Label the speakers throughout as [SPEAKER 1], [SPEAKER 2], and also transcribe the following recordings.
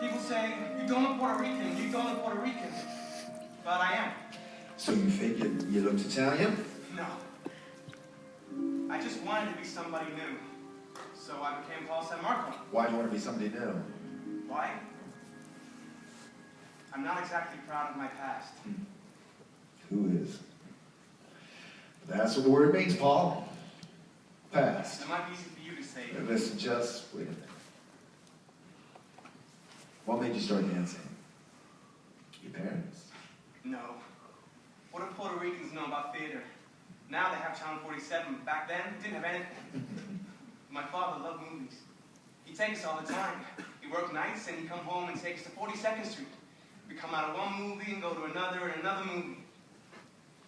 [SPEAKER 1] People say, you don't look Puerto Rican, you don't look Puerto Rican. But I am.
[SPEAKER 2] So you figured you looked Italian?
[SPEAKER 1] No. I just wanted to be somebody new. So I became Paul San Marco.
[SPEAKER 2] Why do you want to be somebody new?
[SPEAKER 1] Why? I'm not exactly proud of my past.
[SPEAKER 2] Who is? That's what the word means, Paul. Past.
[SPEAKER 1] It might be easy for you to say.
[SPEAKER 2] Now listen, just wait a minute. What made you start dancing? Your parents?
[SPEAKER 1] No. What do Puerto Ricans know about theater? Now they have Channel 47. Back then, didn't have anything. My father loved movies. He'd take us all the time. He'd work nights and he'd come home and take us to 42nd Street. We'd come out of one movie and go to another and another movie.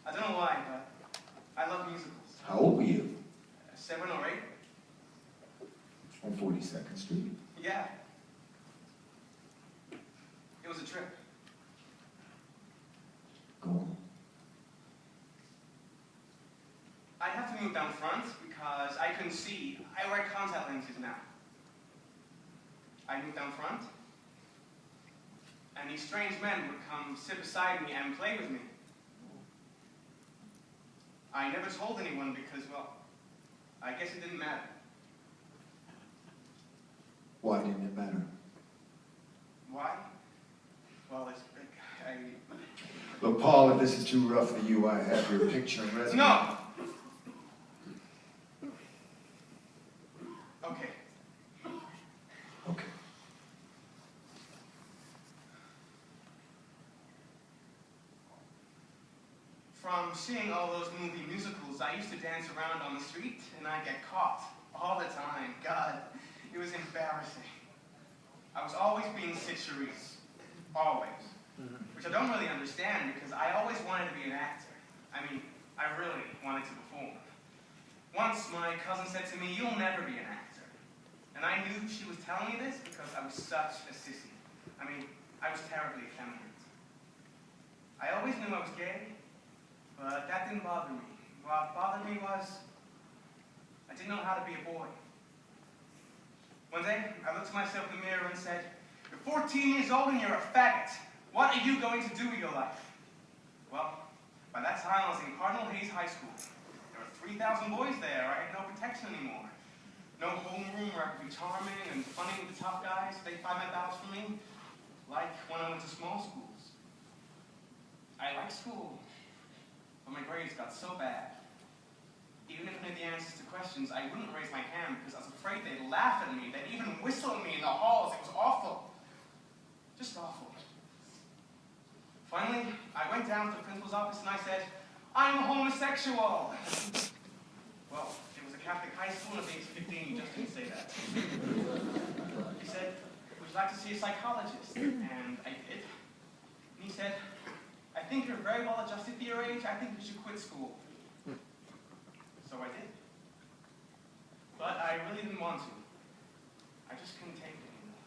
[SPEAKER 1] I don't know why, but I love musicals.
[SPEAKER 2] How old were you?
[SPEAKER 1] 7 or 8.
[SPEAKER 2] On 42nd Street?
[SPEAKER 1] Yeah. It was a trip.
[SPEAKER 2] Go on.
[SPEAKER 1] I'd have to move down front because I couldn't see. I wear contact lenses now. I'd move down front, and these strange men would come sit beside me and play with me. I never told anyone because, well, I guess it didn't matter.
[SPEAKER 2] Why didn't it matter?
[SPEAKER 1] Why? Well,
[SPEAKER 2] Look, Paul, if this is too rough for you, I have your picture and resume.
[SPEAKER 1] No! Okay.
[SPEAKER 2] Okay.
[SPEAKER 1] From seeing all those movie musicals, I used to dance around on the street, and I'd get caught all the time. God, it was embarrassing. I was always being situated. Always. Which I don't really understand, because I always wanted to be an actor. I mean, I really wanted to perform. Once, my cousin said to me, "You'll never be an actor." And I knew she was telling me this because I was such a sissy. I mean, I was terribly effeminate. I always knew I was gay, but that didn't bother me. What bothered me was, I didn't know how to be a boy. One day, I looked at myself in the mirror and said, "You're 14 years old and you're a faggot. What are you going to do with your life?" Well, by that time, I was in Cardinal Hayes High School. There were 3,000 boys there. I had no protection anymore. No homeroom where I could be charming and funny with the tough guys. They fight my battles for me, like when I went to small schools. I liked school, but my grades got so bad. Even if I knew the answers to questions, I wouldn't raise my hand because I was afraid they'd laugh at me. They'd even whistle at me in the halls. It was awful. Just awful. Finally, I went down to the principal's office and I said, "I'm a homosexual." Well, it was a Catholic high school and at age 15, you just didn't say that. He said, "Would you like to see a psychologist?" And I did. And he said, "I think you're very well adjusted for your age. I think you should quit school." So I did. But I really didn't want to. I just couldn't take it anymore.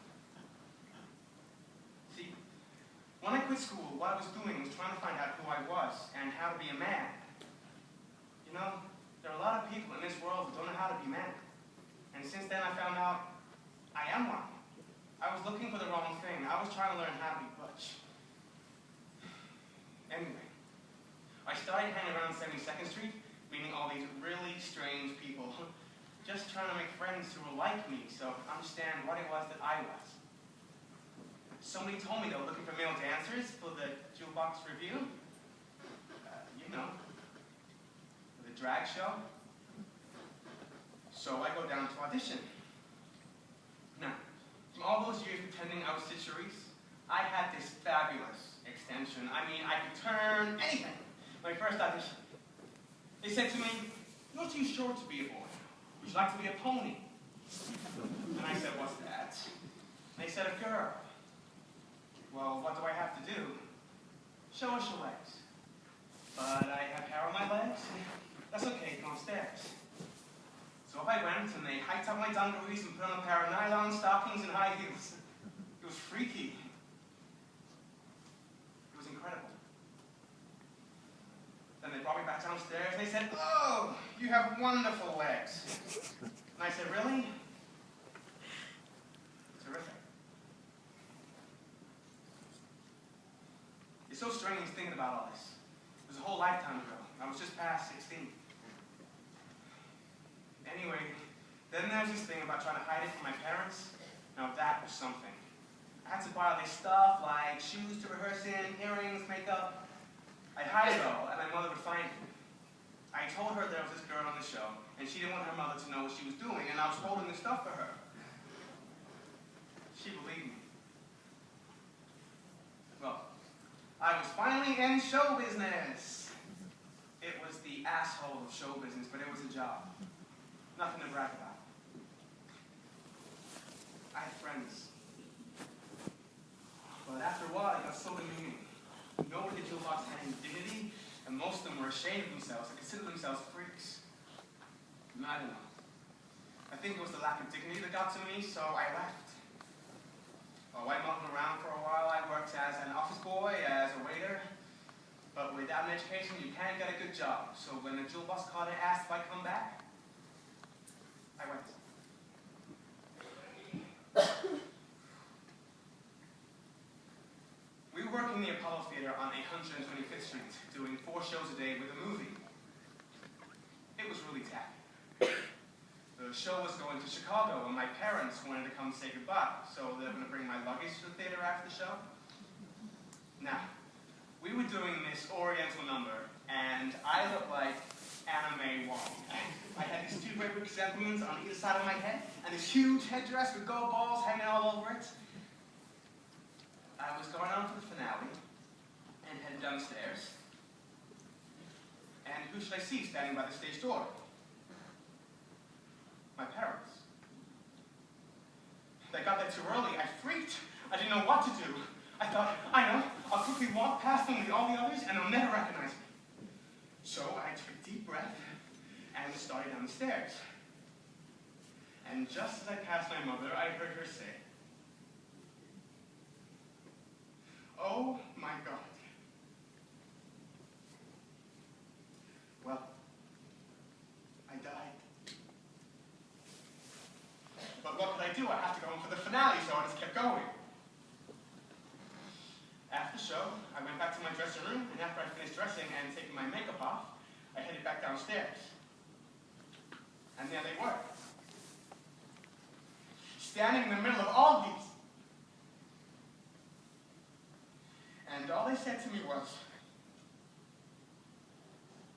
[SPEAKER 1] See, when I quit school, what I was doing was trying to find out who I was and how to be a man. You know, there are a lot of people in this world who don't know how to be men. And since then I found out I am one. I was looking for the wrong thing. I was trying to learn how to be butch. Anyway, I started hanging around 72nd Street, meeting all these really strange people, just trying to make friends who were like me, so understand what it was that I was. Somebody told me they were looking for male dancers for the Jukebox Review. You know, for the drag show. So I go down to audition. Now, from all those years pretending I was Cicerese, I had this fabulous extension. I mean, I could turn anything. My first audition. They said to me, "You're too short to be a boy. Would you like to be a pony?" And I said, "What's that?" And they said, "A girl." Well, what do I have to do? Show us your legs. But I have hair on my legs. That's okay, go upstairs. So up I went, and they hiked up my dungarees and put on a pair of nylon stockings and high heels. It was freaky. It was incredible. Then they brought me back downstairs, and they said, "Oh, you have wonderful legs." And I said, "Really?" Terrific. It's so strange thinking about all this. It was a whole lifetime ago. I was just past 16. Anyway, then there was this thing about trying to hide it from my parents. Now that was something. I had to buy all this stuff, like shoes to rehearse in, earrings, makeup. I'd hide it all, and my mother would find it. I told her there was this girl on the show, and she didn't want her mother to know what she was doing, and I was holding this stuff for her. She believed me. Well, I was finally in show business. It was the asshole of show business, but it was a job. Nothing to brag about. I had friends. But after a while, it got so demeaning. Nobody at Jewel Box had any dignity, and most of them were ashamed of themselves and considered themselves freaks. And I don't know. I think it was the lack of dignity that got to me, so I left. Well, I muddled around for a while. I worked as an office boy, as a waiter. But without an education, you can't get a good job. So when the Jewel Box called and asked if I'd come back, I went. We were working in the Apollo Theater on 125th Street, doing 4 shows a day with a movie. It was really tacky. The show was going to Chicago, and my parents wanted to come say goodbye, so they were going to bring my luggage to the theater after the show. Now, we were doing this Oriental number, and I looked like Anime Wong. I had these 2 great big chrysanthemums on either side of my head, and this huge headdress with gold balls hanging all over it. I was going on to the finale, and headed downstairs. And who should I see standing by the stage door? My parents. They got there too early. I freaked. I didn't know what to do. I thought, I know, I'll quickly walk past them with all the others, and they'll never recognize me. So I took a deep breath and started down the stairs. And just as I passed my mother, I heard her say, "Oh my God." Well, I died. But what could I do? I have to go in for the finale, so I just kept going. After the show, I went back to my dressing room, and after I finished dressing and taking my makeup off, I headed back downstairs. And there they were, standing in the middle of all these. And all they said to me was,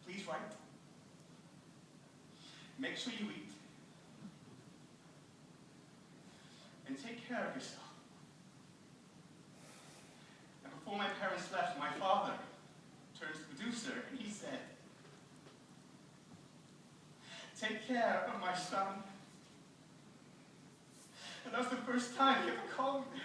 [SPEAKER 1] "Please write. Make sure you eat. And take care of yourself." And before my parents left, my father turned to the producer and he said, "Take care of my son." And that was the first time he ever called me.